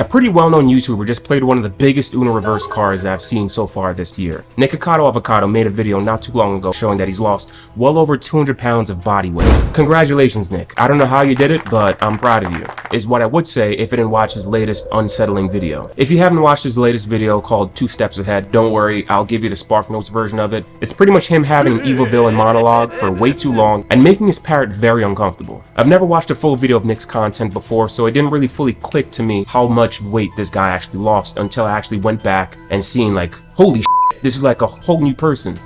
A pretty well-known YouTuber just played one of the biggest Uno reverse cards I've seen so far this year. Nikacado Avacado made a video not too long ago showing that he's lost well over 200 pounds of body weight. Congratulations, Nick. I don't know how you did it, but I'm proud of you, is what I would say if I didn't watch his latest unsettling video. If you haven't watched his latest video called 2 Steps Ahead, don't worry, I'll give you the Spark Notes version of it. It's pretty much him having an evil villain monologue for way too long and making his parrot very uncomfortable. I've never watched a full video of Nick's content before, so it didn't really fully click to me how much weight this guy actually lost until I actually went back and seen like, holy shit, this is like a whole new person.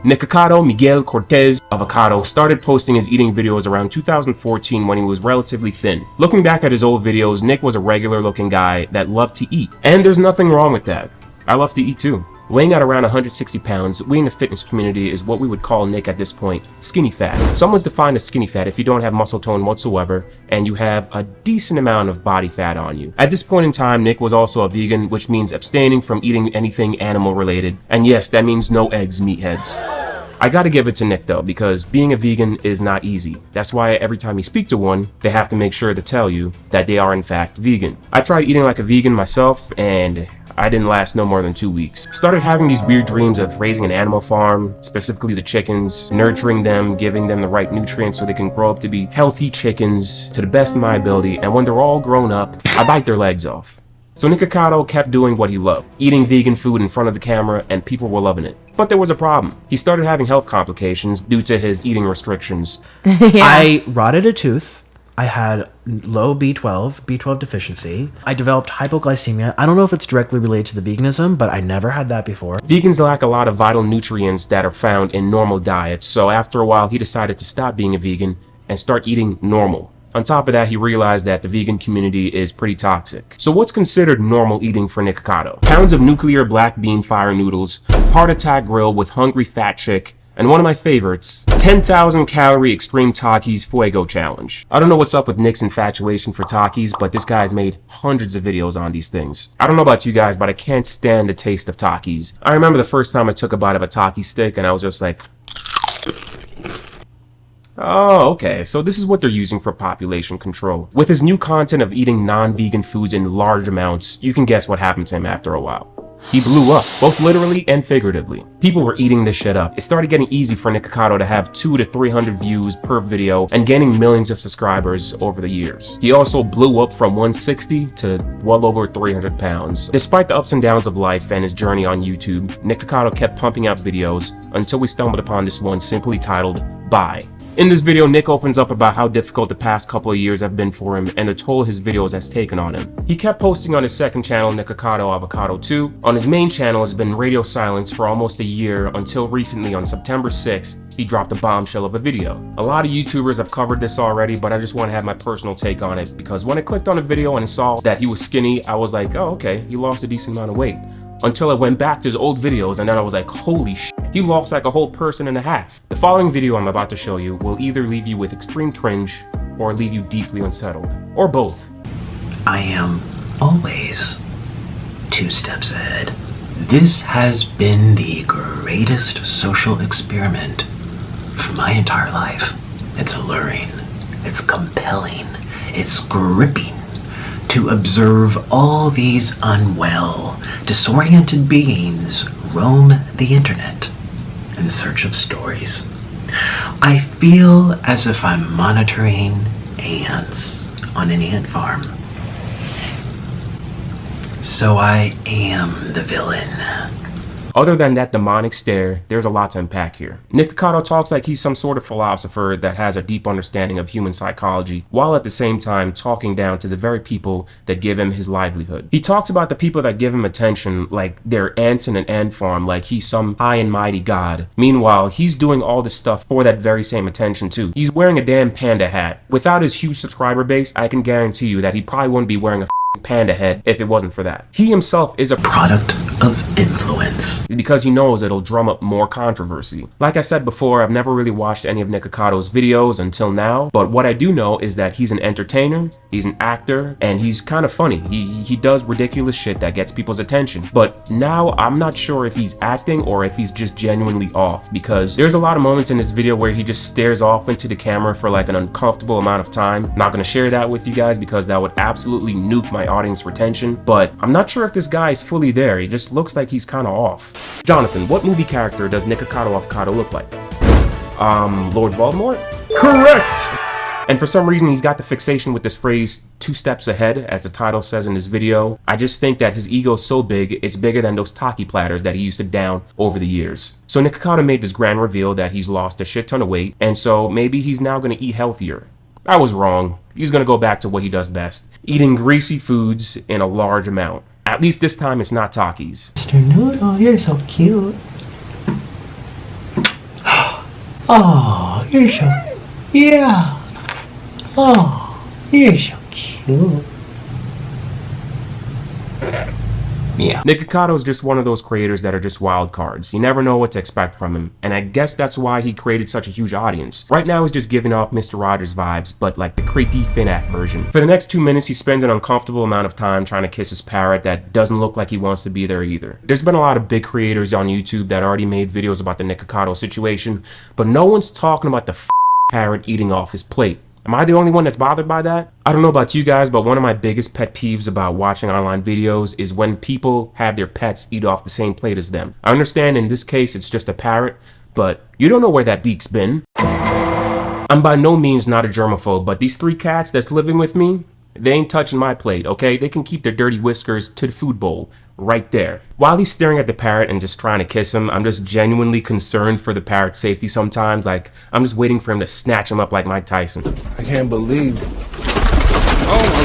Nikocado Miguel Cortez Avacado started posting his eating videos around 2014 when he was relatively thin. Looking back at his old videos, Nick was a regular looking guy that loved to eat. And there's nothing wrong with that. I love to eat too. Weighing at around 160 pounds, we in the fitness community is what we would call Nick at this point, skinny fat. Someone's defined as skinny fat if you don't have muscle tone whatsoever and you have a decent amount of body fat on you. At this point in time, Nick was also a vegan, which means abstaining from eating anything animal related. And yes, that means no eggs, meatheads. I gotta give it to Nick though, because being a vegan is not easy. That's why every time you speak to one, they have to make sure to tell you that they are in fact vegan. I tried eating like a vegan myself and I didn't last no more than 2 weeks. Started having these weird dreams of raising an animal farm, specifically the chickens, nurturing them, giving them the right nutrients so they can grow up to be healthy chickens to the best of my ability, and when they're all grown up, I bite their legs off. So Nikocado kept doing what he loved, eating vegan food in front of the camera, and people were loving it. But there was a problem. He started having health complications due to his eating restrictions. I rotted a tooth. I had low B12 deficiency. I developed hypoglycemia. I don't know if it's directly related to the veganism, but I never had that before. Vegans lack a lot of vital nutrients that are found in normal diets, so after a while he decided to stop being a vegan and start eating normal. On top of that, he realized that the vegan community is pretty toxic. So what's considered normal eating for Nikocado? Pounds of nuclear black bean fire noodles, heart attack grill with hungry fat chick, and one of my favorites, 10,000 calorie extreme Takis Fuego challenge. I don't know what's up with Nick's infatuation for Takis, but this guy's made hundreds of videos on these things. I don't know about you guys, but I can't stand the taste of Takis. I remember the first time I took a bite of a Taki stick and I was just like, oh, okay, so this is what they're using for population control. With his new content of eating non-vegan foods in large amounts, you can guess what happened to him after a while. He blew up, both literally and figuratively. People were eating this shit up. It started getting easy for Nikocado to have 200 to 300 views per video and gaining millions of subscribers over the years. He also blew up from 160 to well over 300 pounds. Despite the ups and downs of life and his journey on YouTube, Nikocado kept pumping out videos until we stumbled upon this one simply titled, Bye. In this video, Nick opens up about how difficult the past couple of years have been for him and the toll his videos has taken on him. He kept posting on his second channel, Nikocado Avacado 2. On his main channel has been radio silence for almost a year until recently on September 6th, he dropped a bombshell of a video. A lot of YouTubers have covered this already, but I just want to have my personal take on it because when I clicked on the video and saw that he was skinny, I was like, oh, okay, he lost a decent amount of weight. Until I went back to his old videos and then I was like, holy shit, he lost like a whole person and a half. The following video I'm about to show you will either leave you with extreme cringe or leave you deeply unsettled, or both. I am always 2 steps ahead. This has been the greatest social experiment for my entire life. It's alluring, it's compelling, it's gripping to observe all these unwell, disoriented beings roam the internet in search of stories. I feel as if I'm monitoring ants on an ant farm. So I am the villain. Other than that demonic stare, there's a lot to unpack here. Nikocado talks like he's some sort of philosopher that has a deep understanding of human psychology, while at the same time talking down to the very people that give him his livelihood. He talks about the people that give him attention like they're ants in an ant farm, like he's some high and mighty god. Meanwhile, he's doing all this stuff for that very same attention too. He's wearing a damn panda hat. Without his huge subscriber base, I can guarantee you that he probably wouldn't be wearing a panda head if it wasn't for that. He himself is a product of influence because he knows it'll drum up more controversy. Like I said before, I've never really watched any of Nikacado's videos until now, but what I do know is that he's an entertainer, He's an actor, and he's kind of funny. He does ridiculous shit that gets people's attention. But now I'm not sure if he's acting or if he's just genuinely off, because there's a lot of moments in this video where he just stares off into the camera for like an uncomfortable amount of time. I'm not gonna share that with you guys because that would absolutely nuke my audience retention, but I'm not sure if this guy is fully there. He just looks like he's kind of off. Jonathan, what movie character does Nikocado Avacado look like? Lord Voldemort? Correct! And for some reason, he's got the fixation with this phrase, 2 steps ahead, as the title says in this video. I just think that his ego's so big, it's bigger than those taki platters that he used to down over the years. So Nikocado made this grand reveal that he's lost a shit ton of weight, and so maybe he's now gonna eat healthier. I was wrong. He's gonna go back to what he does best, eating greasy foods in a large amount. At least this time it's not Takis. Mr. Noodle, you're so cute. Oh, you're so... Yeah. Oh, you're so cute. Yeah. Nikocado is just one of those creators that are just wild cards. You never know what to expect from him, and I guess that's why he created such a huge audience. Right now he's just giving off Mr. Rogers vibes, but like the creepy FNAF version. For the next 2 minutes he spends an uncomfortable amount of time trying to kiss his parrot that doesn't look like he wants to be there either. There's been a lot of big creators on YouTube that already made videos about the Nikocado situation, but no one's talking about the parrot eating off his plate. Am I the only one that's bothered by that? I don't know about you guys, but one of my biggest pet peeves about watching online videos is when people have their pets eat off the same plate as them. I understand in this case it's just a parrot, but you don't know where that beak's been. I'm by no means not a germaphobe, but these 3 cats that's living with me, they ain't touching my plate, okay? They can keep their dirty whiskers to the food bowl, right there. While he's staring at the parrot and just trying to kiss him, I'm just genuinely concerned for the parrot's safety sometimes. Like, I'm just waiting for him to snatch him up like Mike Tyson. I can't believe it. Oh my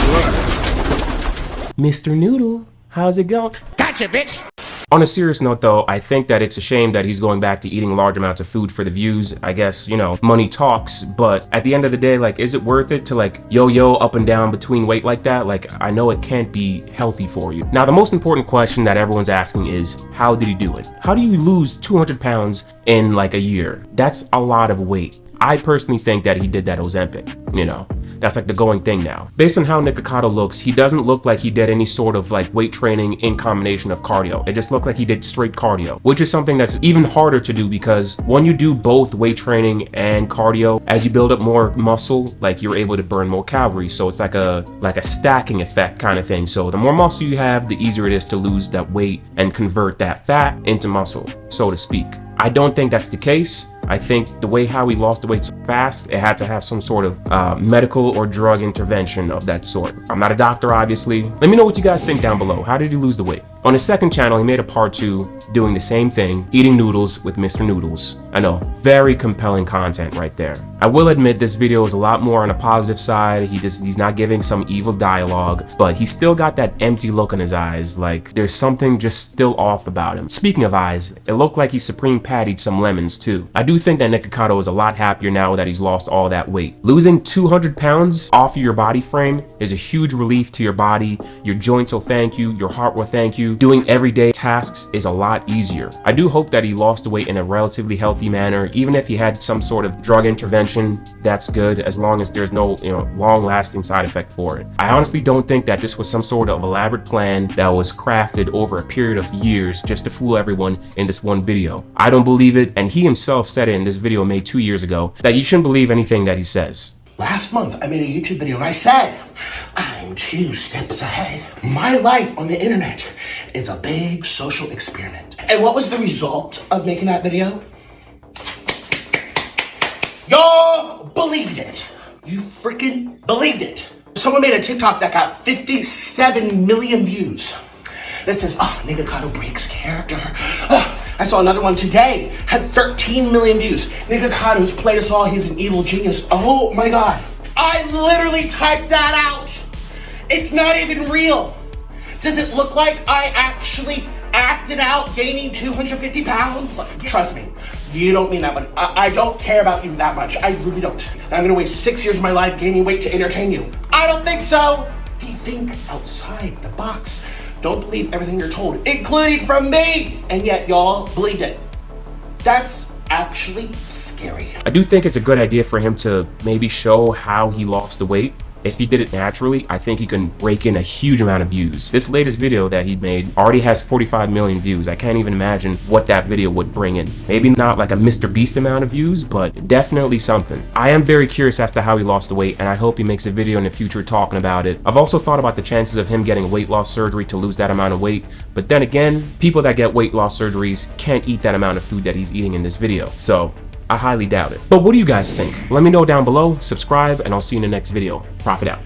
God. Mr. Noodle, how's it going? Gotcha, bitch. On a serious note though, I think that it's a shame that he's going back to eating large amounts of food for the views. I guess, you know, money talks, but at the end of the day, like, is it worth it to like yo-yo up and down between weight like that? Like, I know it can't be healthy for you. Now, the most important question that everyone's asking is, how did he do it? How do you lose 200 pounds in like a year? That's a lot of weight. I personally think that he did that Ozempic, you know. That's like the going thing now. Based on how Nikocado looks, he doesn't look like he did any sort of like weight training in combination of cardio. It just looked like he did straight cardio, which is something that's even harder to do because when you do both weight training and cardio, as you build up more muscle, like you're able to burn more calories. So it's like a stacking effect kind of thing. So the more muscle you have, the easier it is to lose that weight and convert that fat into muscle, so to speak. I don't think that's the case. I think the way how he lost the weight so fast, it had to have some sort of medical or drug intervention of that sort. I'm not a doctor, obviously. Let me know what you guys think down below. How did he lose the weight? On his second channel, he made a part 2 doing the same thing, eating noodles with Mr. Noodles. I know, very compelling content right there. I will admit this video is a lot more on a positive side. He's not giving some evil dialogue, but he's still got that empty look in his eyes, like there's something just still off about him. Speaking of eyes, it looked like he supreme pattied some lemons too. I do think that Nikocado is a lot happier now that he's lost all that weight. Losing 200 pounds off of your body frame is a huge relief to your body. Your joints will thank you, your heart will thank you. Doing everyday tasks is a lot easier. I do hope that he lost the weight in a relatively healthy manner. Even if he had some sort of drug intervention, that's good, as long as there's no, long-lasting side effect for it. I honestly don't think that this was some sort of elaborate plan that was crafted over a period of years just to fool everyone in this one video. I don't believe it, and he himself said it in this video made 2 years ago that you shouldn't believe anything that he says. Last month, I made a YouTube video and I said, I'm 2 steps ahead. My life on the internet is a big social experiment. And what was the result of making that video? Y'all believed it. You freaking believed it. Someone made a TikTok that got 57 million views that says, Nikocado breaks character. I saw another one today, had 13 million views. Nikacado's played us all, he's an evil genius. Oh my God. I literally typed that out. It's not even real. Does it look like I actually acted out gaining 250 pounds? Trust me, you don't mean that much. I don't care about you that much. I really don't. I'm gonna waste 6 years of my life gaining weight to entertain you. I don't think so. You think outside the box. Don't believe everything you're told, including from me. And yet y'all believed it. That's actually scary. I do think it's a good idea for him to maybe show how he lost the weight. If he did it naturally, I think he can rake in a huge amount of views. This latest video that he made already has 45 million views. I can't even imagine what that video would bring in. Maybe not like a Mr. Beast amount of views, but definitely something. I am very curious as to how he lost the weight, and I hope he makes a video in the future talking about it. I've also thought about the chances of him getting weight loss surgery to lose that amount of weight, but then again, people that get weight loss surgeries can't eat that amount of food that he's eating in this video. So I highly doubt it. But what do you guys think? Let me know down below, subscribe, and I'll see you in the next video. ProFitt out.